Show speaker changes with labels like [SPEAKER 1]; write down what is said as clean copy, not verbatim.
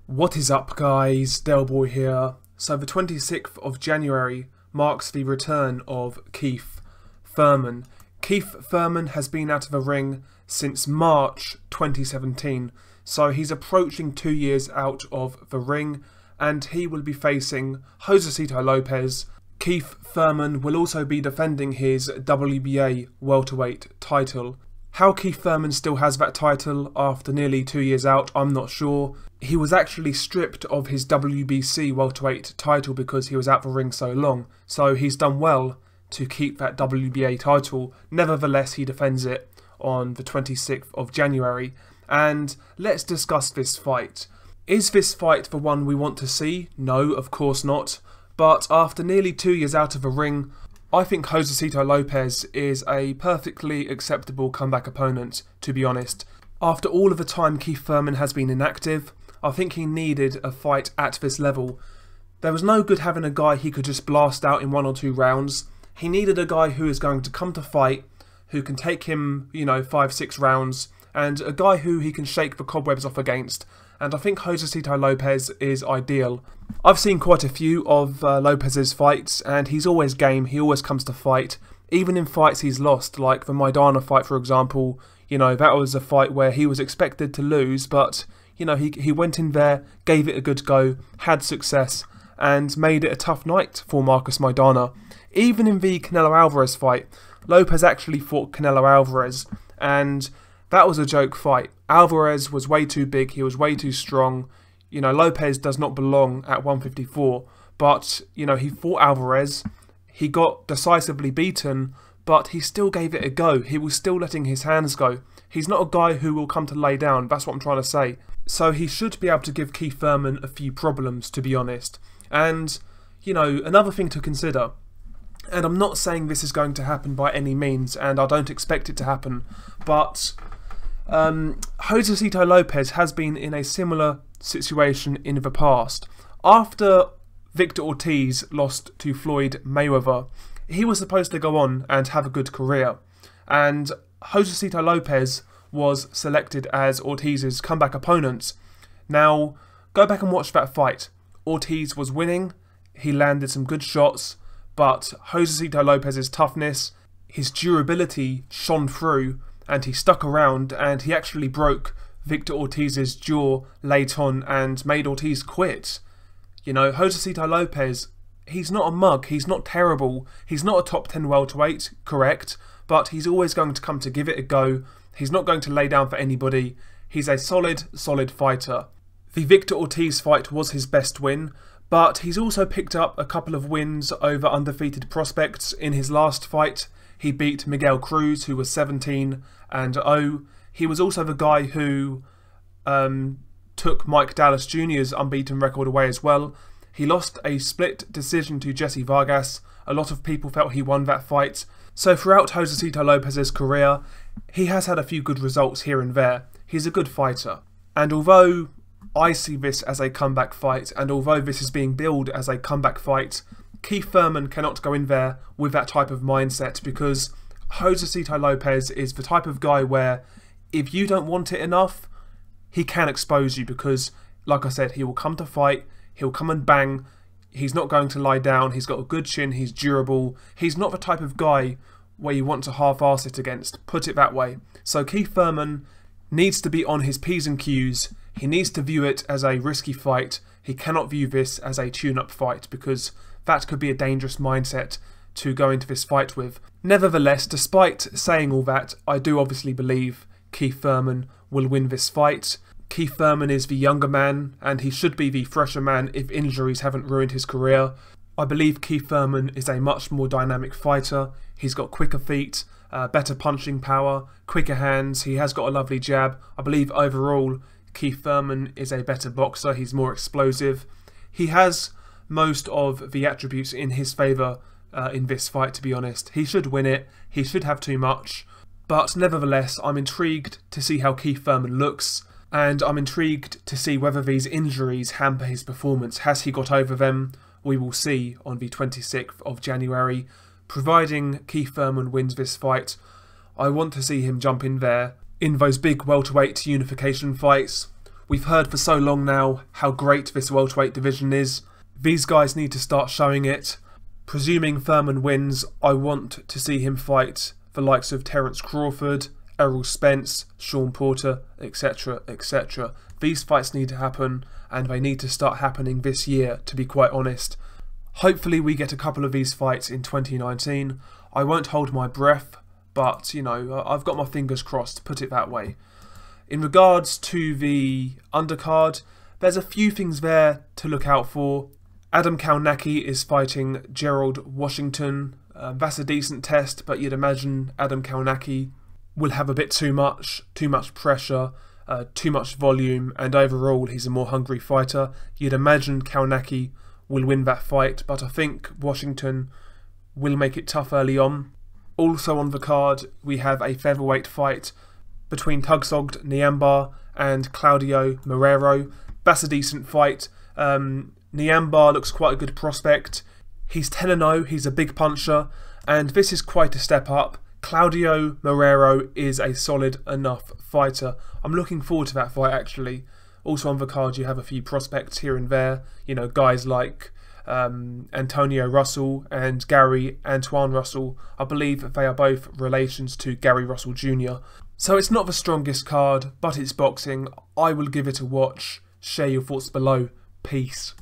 [SPEAKER 1] What is up, guys? Delboy here. So the 26th of January marks the return of Keith Thurman. Keith Thurman has been out of the ring since March 2017, so he's approaching 2 years out of the ring, and he will be facing Josesito Lopez. Keith Thurman will also be defending his WBA welterweight title. How Keith Thurman still has that title after nearly 2 years out, I'm not sure. He was actually stripped of his WBC welterweight title because he was out the ring so long, so he's done well to keep that WBA title. Nevertheless, he defends it on the 26th of January, and let's discuss this fight. Is this fight the one we want to see? No, of course not, but after nearly 2 years out of the ring, I think Josesito Lopez is a perfectly acceptable comeback opponent, to be honest. After all of the time Keith Thurman has been inactive, I think he needed a fight at this level. There was no good having a guy he could just blast out in 1 or 2 rounds. He needed a guy who is going to come to fight, who can take him, 5-6 rounds, and a guy who he can shake the cobwebs off against. And I think Josesito Lopez is ideal. I've seen quite a few of Lopez's fights, and he's always game. He always comes to fight, even in fights he's lost, like the Maidana fight, for example. That was a fight where he was expected to lose, but he went in there, gave it a good go, had success, and made it a tough night for Marcus Maidana. Even in the Canelo Alvarez fight, Lopez actually fought Canelo Alvarez, and that was a joke fight. Alvarez was way too big, he was way too strong. Lopez does not belong at 154, but, he fought Alvarez, he got decisively beaten, but he still gave it a go. He was still letting his hands go. He's not a guy who will come to lay down, that's what I'm trying to say. So he should be able to give Keith Thurman a few problems, to be honest. And, another thing to consider, and I'm not saying this is going to happen by any means, and I don't expect it to happen, but Josesito Lopez has been in a similar situation in the past. After Victor Ortiz lost to Floyd Mayweather, he was supposed to go on and have a good career, and Josesito Lopez was selected as Ortiz's comeback opponent. Now, go back and watch that fight. Ortiz was winning, he landed some good shots, but Josesito Lopez's toughness, his durability shone through, and he stuck around, and he actually broke Victor Ortiz's jaw late on and made Ortiz quit. Josesito Lopez, he's not a mug, he's not terrible, he's not a top 10 welterweight, correct, but he's always going to come to give it a go. He's not going to lay down for anybody. He's a solid fighter. The Victor Ortiz fight was his best win, but he's also picked up a couple of wins over undefeated prospects. In his last fight, he beat Miguel Cruz, who was 17-0. He was also the guy who took Mike Dallas Jr.'s unbeaten record away as well. He lost a split decision to Jesse Vargas. A lot of people felt he won that fight. So throughout Josesito Lopez's career, he has had a few good results here and there. He's a good fighter. And although I see this as a comeback fight, and although this is being billed as a comeback fight, Keith Thurman cannot go in there with that type of mindset, because Josesito Lopez is the type of guy where if you don't want it enough, he can expose you, because, like I said, he will come to fight, he'll come and bang. He's not going to lie down, he's got a good chin, he's durable. He's not the type of guy where you want to half-arse it against, put it that way. So Keith Thurman needs to be on his P's and Q's. He needs to view it as a risky fight. He cannot view this as a tune-up fight, because that could be a dangerous mindset to go into this fight with. Nevertheless, despite saying all that, I do obviously believe Keith Thurman will win this fight. Keith Thurman is the younger man, and he should be the fresher man if injuries haven't ruined his career. I believe Keith Thurman is a much more dynamic fighter. He's got quicker feet, better punching power, quicker hands, he has got a lovely jab. I believe overall Keith Thurman is a better boxer, he's more explosive. He has most of the attributes in his favour in this fight, to be honest. He should win it, he should have too much, but nevertheless I'm intrigued to see how Keith Thurman looks, and I'm intrigued to see whether these injuries hamper his performance. Has he got over them? We will see on the 26th of January. Providing Keith Thurman wins this fight, I want to see him jump in there in those big welterweight unification fights We've heard for so long now how great this welterweight division is. These guys need to start showing it. Presuming Thurman wins, I want to see him fight the likes of Terence Crawford, Errol Spence, Sean Porter, etc, etc. These fights need to happen, and they need to start happening this year, to be quite honest. Hopefully we get a couple of these fights in 2019. I won't hold my breath, but, you know, I've got my fingers crossed, put it that way. In regards to the undercard, there's a few things there to look out for. Adam Kownacki is fighting Gerald Washington. That's a decent test, but you'd imagine Adam Kownacki will have a bit too much pressure, too much volume, and overall he's a more hungry fighter. You'd imagine Kownacki will win that fight, but I think Washington will make it tough early on. Also on the card, we have a featherweight fight between Tugsogd Nyambar and Claudio Marrero. That's a decent fight. Nyambar looks quite a good prospect. He's 10-0, he's a big puncher, and this is quite a step up. Claudio Marrero is a solid enough fighter. I'm looking forward to that fight, actually. Also on the card, you have a few prospects here and there. You know, guys like Antonio Russell and Gary Antoine Russell. I believe they are both relations to Gary Russell Jr. So it's not the strongest card, but it's boxing. I will give it a watch. Share your thoughts below. Peace.